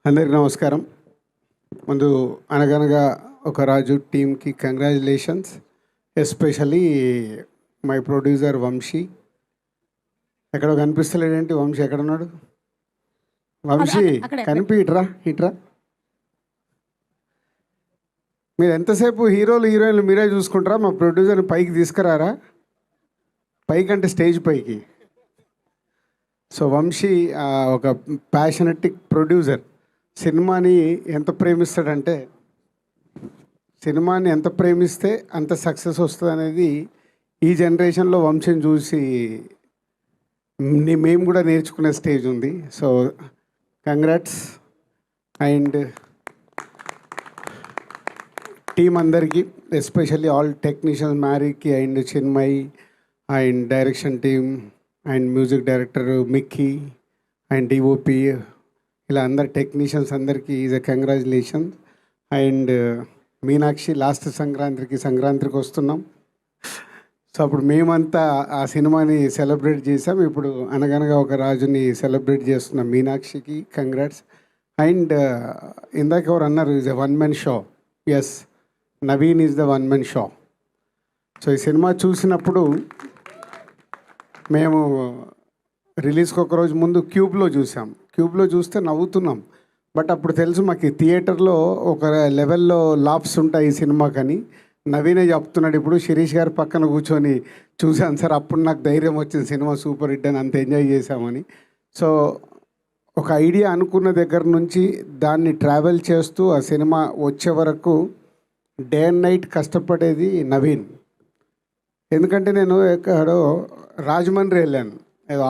అందరికీ నమస్కారం. ముందు అనగనగా ఒక రాజు టీమ్కి congratulations, especially my producer Vamsi. ఎక్కడో కనిపిస్తలేడేంటి? వంశీ ఎక్కడున్నాడు? వంశీ కనిపి ఇట్రా. మీరు ఎంతసేపు హీరోలు హీరోయిన్లు మీరే చూసుకుంటారా? మా ప్రొడ్యూసర్ని పైకి తీసుకురారా? పైకి అంటే స్టేజ్ పైకి. సో వంశీ ఒక ప్యాషనెటిక్ ప్రొడ్యూసర్. సినిమాని ఎంత ప్రేమిస్తే అంత సక్సెస్ వస్తుంది అనేది ఈ జనరేషన్లో వంశీని చూసి మేము కూడా నేర్చుకునే స్టేజ్ ఉంది. So congrats. అండ్ టీం అందరికీ, ఎస్పెషల్లీ ఆల్ టెక్నీషియన్స్, మ్యారీకి and Chinmay and direction team and music director Mickey and DOP, ఇలా అందరు టెక్నీషియన్స్ అందరికీ is a congratulation. And Meenakshi last సంక్రాంతికి వస్తున్నాం. సో అప్పుడు మేమంతా ఆ సినిమాని సెలబ్రేట్ చేసాం. ఇప్పుడు అనగనగా ఒక రాజుని సెలబ్రేట్ చేస్తున్నాం. మీనాక్షికి కంగ్రాట్స్. అండ్ ఇందాక ఎవరు అన్నారు is a one man show. Yes, Naveen is the one man show. So ఈ సినిమా చూసినప్పుడు మేము రిలీజ్కి ఒక రోజు ముందు క్యూబ్లో చూస్తే నవ్వుతున్నాం. బట్ అప్పుడు తెలుసు మాకు థియేటర్లో ఒక లెవెల్లో లాప్స్ ఉంటాయి ఈ సినిమాకని. నవీనే చెప్తున్నాడు ఇప్పుడు, శిరీష్ గారి పక్కన కూర్చొని చూశాను సార్, అప్పుడు నాకు ధైర్యం వచ్చింది సినిమా సూపర్ హిట్ అని, అంత ఎంజాయ్ చేశామని. సో ఒక ఐడియా అనుకున్న దగ్గర నుంచి దాన్ని ట్రావెల్ చేస్తూ ఆ సినిమా వచ్చే వరకు డే అండ్ నైట్ కష్టపడేది నవీన్. ఎందుకంటే నేను ఎక్కడో రాజమండ్రి వెళ్ళాను, ఏదో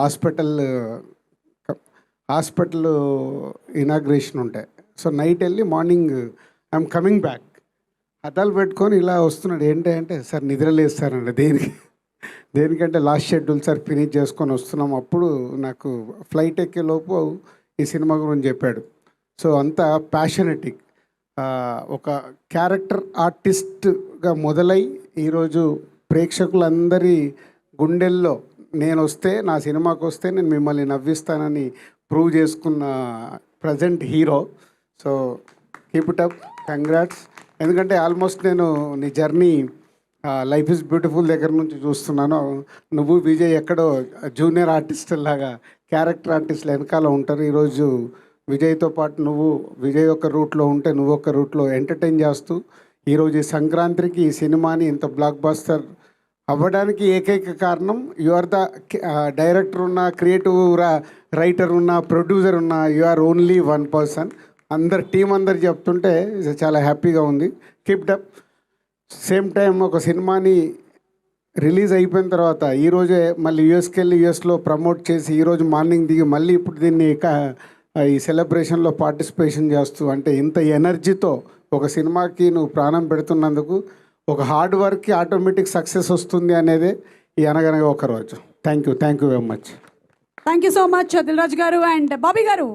హాస్పిటల్ ఇనాగ్రేషన్ ఉంటాయి. సో నైట్ వెళ్ళి మార్నింగ్ ఐఎమ్ కమింగ్ బ్యాక్, అద్దాలు పెట్టుకొని ఇలా వస్తున్నాడు. ఏంటంటే సార్ నిద్రలేస్తారండి. దేనికంటే లాస్ట్ షెడ్యూల్ సార్ ఫినిష్ చేసుకొని వస్తున్నాం. అప్పుడు నాకు ఫ్లైట్ ఎక్కేలోపు ఈ సినిమా గురించి చెప్పాడు. సో అంత ప్యాషనెటిక్, ఒక క్యారెక్టర్ ఆర్టిస్ట్గా మొదలై ఈరోజు ప్రేక్షకులందరి గుండెల్లో నా సినిమాకి వస్తే నేను మిమ్మల్ని నవ్విస్తానని ప్రూవ్ చేసుకున్న present hero. So keep it up, congrats. ఎందుకంటే ఆల్మోస్ట్ నేను నీ జర్నీ లైఫ్ ఈజ్ బ్యూటిఫుల్ దగ్గర నుంచి చూస్తున్నాను. నువ్వు విజయ్ ఎక్కడో జూనియర్ ఆర్టిస్టులాగా క్యారెక్టర్ ఆర్టిస్టులు వెనకాల ఉంటారు. ఈరోజు విజయ్తో పాటు నువ్వు విజయ్ ఒక రూట్లో ఉంటే నువ్వు ఒక రూట్లో ఎంటర్టైన్ చేస్తూ ఈరోజు ఈ సంక్రాంతికి ఈ సినిమాని ఇంత బ్లాక్ బస్టర్ అవ్వడానికి ఏకైక కారణం యు ఆర్ ద డైరెక్టర్ ఉన్న, క్రియేటివ్ రైటర్ ఉన్న, ప్రొడ్యూసర్ ఉన్న, you are only one person. Team అందరు చెప్తుంటే చాలా హ్యాపీగా ఉంది. Keep up. సేమ్ టైం ఒక సినిమాని రిలీజ్ అయిపోయిన తర్వాత ఈరోజే మళ్ళీ యూఎస్కి వెళ్ళి యూఎస్లో ప్రమోట్ చేసి ఈరోజు మార్నింగ్ దిగి మళ్ళీ ఇప్పుడు దీన్ని ఈ సెలబ్రేషన్లో పార్టిసిపేషన్ చేస్తూ, అంటే ఇంత ఎనర్జీతో ఒక సినిమాకి నువ్వు ప్రాణం పెడుతున్నందుకు ఒక హార్డ్ వర్క్కి ఆటోమేటిక్ సక్సెస్ వస్తుంది అనేదే ఈ అనగనగా ఒక రోజు. Thank you very much. Thank you so much Dil Raju గారు అండ్ బాబీ గారు.